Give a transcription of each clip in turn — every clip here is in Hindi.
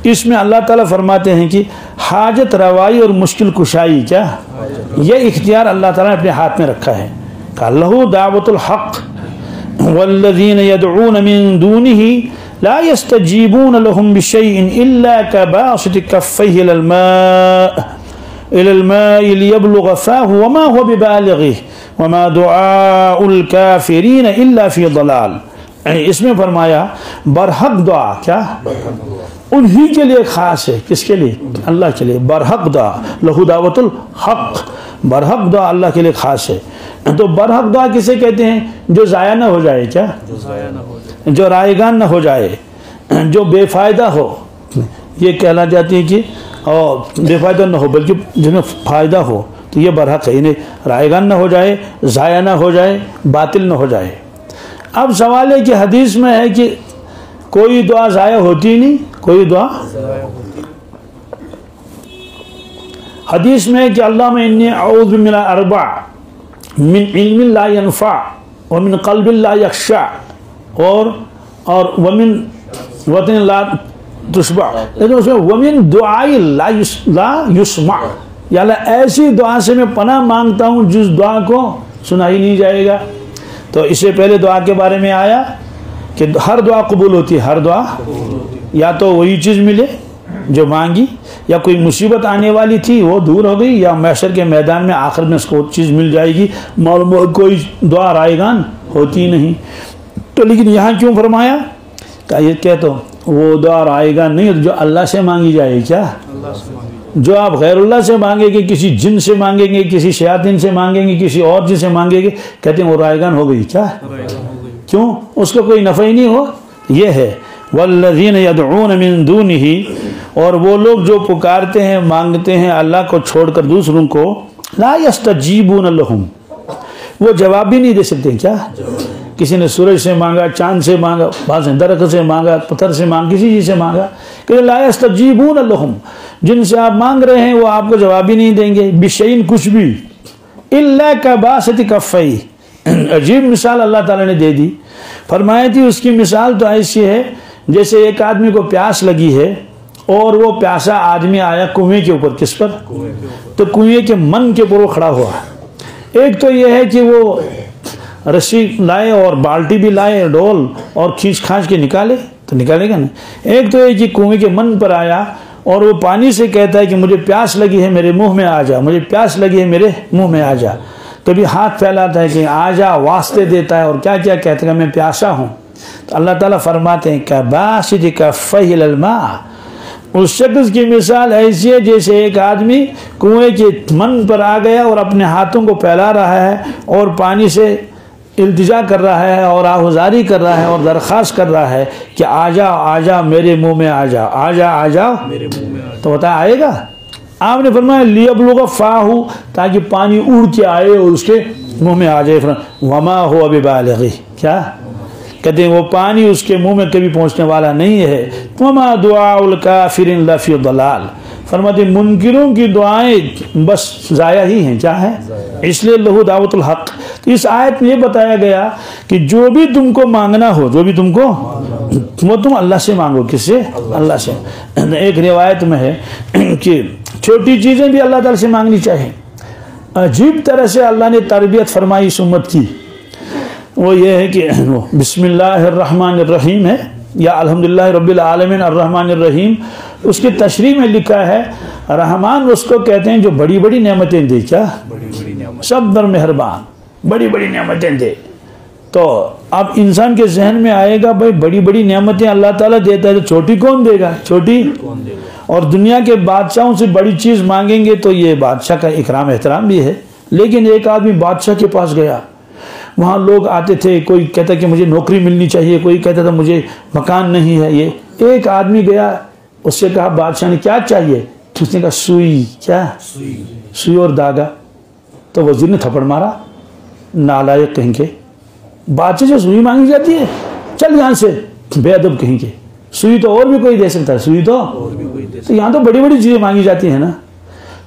इसमें अल्लाह ताला फरमाते हैं कि हाजत रवाई और मुश्किल कुशाई, क्या ये इख्तियार अल्लाह ताला ने अपने हाथ में रखा है। लहू दावतुल हक़ वल्लज़ीन यदऊन मिन दूनिही ला यस्तजीबून लहुम बिशैइन इल्ला कबासिति कफ़्फ़ैहि इलल माइ लियब्लुग़ फ़ाहु वमा हुवा बिबालिग़िही वमा दुआउल काफ़िरीन इल्ला फ़ी ज़लाल। इसमें फरमाया बरहक दुआ, क्या उन्हीं के लिए खास है। किसके लिए? अल्लाह के लिए। बरहक दुआ, लहू दावतुल हक़, बरहक दुआ अल्लाह के लिए खास है। तो बरहक दुआ किसे कहते हैं? जो ज़ाया ना हो जाए, क्या जो रायगान ना हो जाए, जो बेफ़ायदा हो, ये कहला जाती है कि और बेफ़ायदा ना हो बल्कि जिसमें फ़ायदा हो, तो ये बरहक है। इन्हें रायगान ना हो जाए, ज़ाया ना हो जाए, बातिल ना हो जाए। अब सवाल है कि हदीस में है कि कोई दुआ ज़ाया होती नहीं, कोई दुआ हदीस में है कि अल्लाहुम्मा इन्नी अऊज़ु मिन अरबा मिन इल्मिन ला यनफ़ा व मिन क़ल्बिन ला यख़शा और वमिन वतन ला तुशबा, लेकिन उसमें वमिन दुआई ला युस्मा, या ऐसी दुआ से मैं पनाह मांगता हूँ जिस दुआ को सुना ही नहीं जाएगा। तो इससे पहले दुआ के बारे में आया कि हर दुआ कबूल होती है, हर दुआ या तो वही चीज़ मिले जो मांगी, या कोई मुसीबत आने वाली थी वो दूर हो गई, या महशर के मैदान में आखिर में उसको चीज़ मिल जाएगी। मालूम कोई दुआ रायगान होती नहीं। तो लेकिन यहाँ क्यों फरमाया क्या? ये क्या तो वो दुआ रायगान नहीं जो अल्लाह से मांगी जाए, क्या जो आप गैरुल्लाह से मांगेंगे, किसी जिन से मांगेंगे, किसी शयातीन से मांगेंगे, किसी और चीज़ से मांगेंगे, कहते हैं वो रायगान हो गई, क्या क्यों? उसको कोई नफ़ा ही नहीं हो। ये है वल्लज़ीन यदऊन मिन दूनिही, और वो लोग जो पुकारते हैं, मांगते हैं अल्लाह को छोड़कर दूसरों को, ला यस्तजीबून लहुम, वो जवाब भी नहीं दे सकते। क्या किसी ने सूरज से मांगा, चांद से मांगा, बाज़ दरख्त से मांगा, पत्थर से मांगा, किसी चीज़ से मांगा, कि ला यस्तजीबून लहुम, जिनसे आप मांग रहे हैं वो आपको जवाब ही नहीं देंगे। बिशैइन, कुछ भी, इल्ला कबासिति कफ़्फ़ैहि, अजीब मिसाल अल्लाह ताला ने दे दी। फरमाई थी उसकी मिसाल तो ऐसी है जैसे एक आदमी को प्यास लगी है और वो प्यासा आदमी आया कुएं के ऊपर। किस पर? तो कुएं के मन के ऊपर वो खड़ा हुआ। एक तो ये है कि वो रस्सी लाए और बाल्टी भी लाए, डोल, और खींच खांच के निकाले, तो निकालेगा ना। एक तो ये कि कुएं के मन पर आया और वो पानी से कहता है कि मुझे प्यास लगी है, मेरे मुंह में आ जा, मुझे प्यास लगी है, मेरे मुंह में आ जा। कभी हाथ फैलाता है कि आ जा, वास्ते देता है, और क्या क्या कहता है, मैं प्यासा हूँ। तो अल्लाह ताला फरमाते हैं कबासिति कफ़्फ़ैहि इलल मा, उस शख्स की मिसाल ऐसी है जैसे एक आदमी कुएं के मन पर आ गया और अपने हाथों को फैला रहा है और पानी से इल्तिजा कर रहा है और आहुजारी कर रहा है और दरख्वास्त कर रहा है कि आजा मेरे मुंह में आ जा, आजा मेरे मुंह में आ जा। तो बता आएगा? आपने फरमाया लियब्लुग़ फ़ाहु, ताकि पानी उड़ के आए और उसके मुंह में आ जाए। वमा हुवा बिबालिग़िही, क्या कहते हैं वो पानी उसके मुंह में कभी पहुंचने वाला नहीं है। वमा दुआउल काफ़िरीन इल्ला फ़ी ज़लाल, फरमाते मुनकिरों की दुआएं बस ज़ाया ही हैं, क्या है? इसलिए लहू दावतुल हक़। तो इस आयत में ये बताया गया कि जो भी तुमको मांगना हो, जो भी तुमको, वो तुम अल्लाह से मांगो। किससे? अल्लाह से। एक रिवायत में है कि छोटी चीज़ें भी अल्लाह ताला से मांगनी चाहिए। अजीब तरह से अल्लाह ने तरबियत फरमाई इस उम्मत की। वो ये है कि बिस्मिल्लाहिर्रहमानिर्रहीम है या अल्हम्दुलिल्लाहि रब्बिल आलमीन अर्रहमानिर्रहीम। उसकी तशरीह में लिखा है रहमान उसको कहते हैं जो बड़ी बड़ी नेमतें दे। क्या? सब दर मेहरबान, बड़ी बड़ी नेमतें दे। तो अब इंसान के जहन में आएगा भाई बड़ी बड़ी नेमतें अल्लाह ताला देता है तो छोटी कौन देगा? छोटी कौन देगा? और दुनिया के बादशाहों से बड़ी चीज़ मांगेंगे तो ये बादशाह का इकराम एहतराम भी है। लेकिन एक आदमी बादशाह के पास गया, वहाँ लोग आते थे, कोई कहता कि मुझे नौकरी मिलनी चाहिए, कोई कहता था मुझे मकान नहीं है। ये एक आदमी गया, उससे कहा बादशाह ने क्या चाहिए? उसने कहा सुई। क्या? सुई और धागा। तो वजीर ने थप्पड़ मारा, नालायक कहीं के, बादशाह से सुई मांगी जाती है, चल यहाँ से, बेअदब कहीं के। सुई तो और भी कोई दे सकता है, सुई तो और भी कोई दे सकता है। तो यहाँ तो बड़ी बड़ी चीज़ें मांगी जाती हैं ना।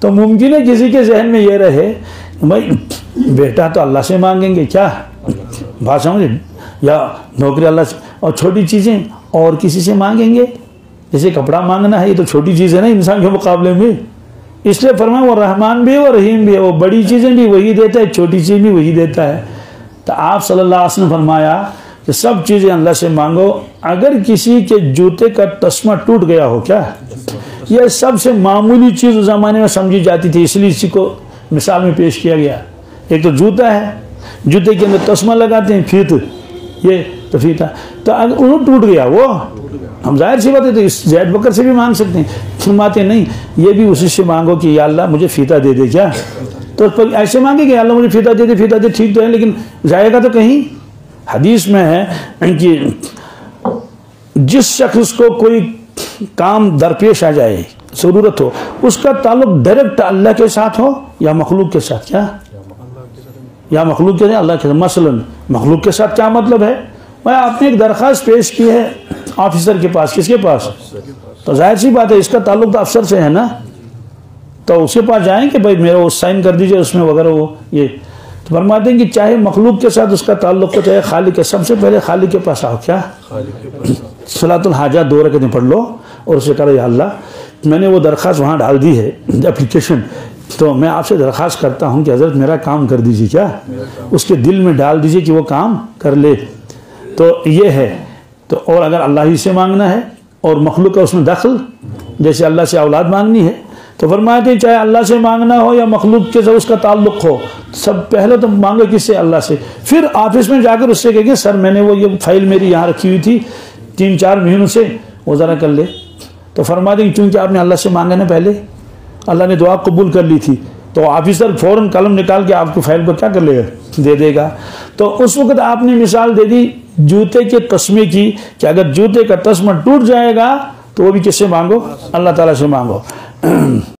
तो मुमकिन है किसी के जहन में ये रहे भाई बेटा तो अल्लाह से मांगेंगे, क्या बात समझे, या नौकरी अल्लाह से, और छोटी चीज़ें और किसी से मांगेंगे जैसे कपड़ा मांगना है, ये तो छोटी चीज़ है ना इंसान के मुकाबले में, इसलिए फरमाया वो रहमान भी है वो रहीम भी है, वो बड़ी चीज़ें भी वही देता है, छोटी चीज़ भी वही देता है। तो आप सल्लल्लाहु अलैहि वसल्लम फरमाया कि सब चीज़ें अल्लाह से मांगो। अगर किसी के जूते का तस्मा टूट गया हो, क्या यह सबसे मामूली चीज़ उस ज़माने में समझी जाती थी, इसलिए इसी को मिसाल में पेश किया गया। एक तो जूता है, जूते के अंदर तस्मा लगाते हैं, फीत, ये तो फीता, तो अगर वो टूट गया, वो हम जाहिर सी बात है तो इस जैद बकर से भी मांग सकते हैं, फरमाते नहीं ये भी उसी से मांगो कि या अल्लाह मुझे फीता दे दे। क्या तो ऐसे मांगे कि अल्लाह मुझे फीता दे दे, फीता दे, ठीक तो है लेकिन जाएगा तो कहीं। हदीस में है कि जिस शख्स को कोई काम दरपेश आ जाए, ज़रूरत हो, उसका ताल्लुक डायरेक्ट अल्लाह के साथ हो या मखलूक के साथ, क्या या मखलूक के साथ अल्लाह के साथ। मसलन मखलूक के साथ क्या मतलब है, भाई आपने एक दरख्वास्त पेश की है ऑफिसर के पास, किसके पास, तो जाहिर सी बात है इसका ताल्लुक तो अफसर से है ना, तो उसके पास जाएं कि भाई मेरा वो साइन कर दीजिए उसमें वगैरह, वो ये तो फरमाते हैं कि चाहे मखलूक के साथ उसका ताल्लुक हो चाहे खालिक के, सबसे पहले खालिक के पास आओ। क्या सलातुल हाजा 2 रकअतें पढ़ लो और उसे करो या अल्लाह मैंने वो दरख्वास्त वहाँ डाल दी है एप्लीकेशन, तो मैं आपसे दरख्वास्त करता हूँ कि हज़रत मेरा काम कर दीजिए, क्या उसके दिल में डाल दीजिए कि वो काम कर ले। तो ये है। तो और अगर अल्लाह ही से मांगना है और मखलूक का उसमें दखल, जैसे अल्लाह से औलाद मांगनी है, तो फरमाते हैं चाहे अल्लाह से मांगना हो या मखलूक के साथ उसका ताल्लुक हो, सब पहले तो मांगो किससे, अल्लाह से। फिर ऑफिस में जाकर उससे कहेंगे सर मैंने वो ये फाइल मेरी यहाँ रखी हुई थी 3-4 महीनों से, वो ज़रा कर ले। तो फरमा देंगे चूँकि आपने अल्लाह से मांगा ना पहले, अल्लाह ने दुआ कबूल कर ली थी, तो ऑफिसर फ़ौरन कलम निकाल के आपकी फाइल को क्या कर लेगा, दे देगा। तो उस वक्त आपने मिसाल दे दी जूते के तस्मे की कि अगर जूते का तस्मा टूट जाएगा तो वो भी किससे मांगो, अल्लाह ताला से मांगो।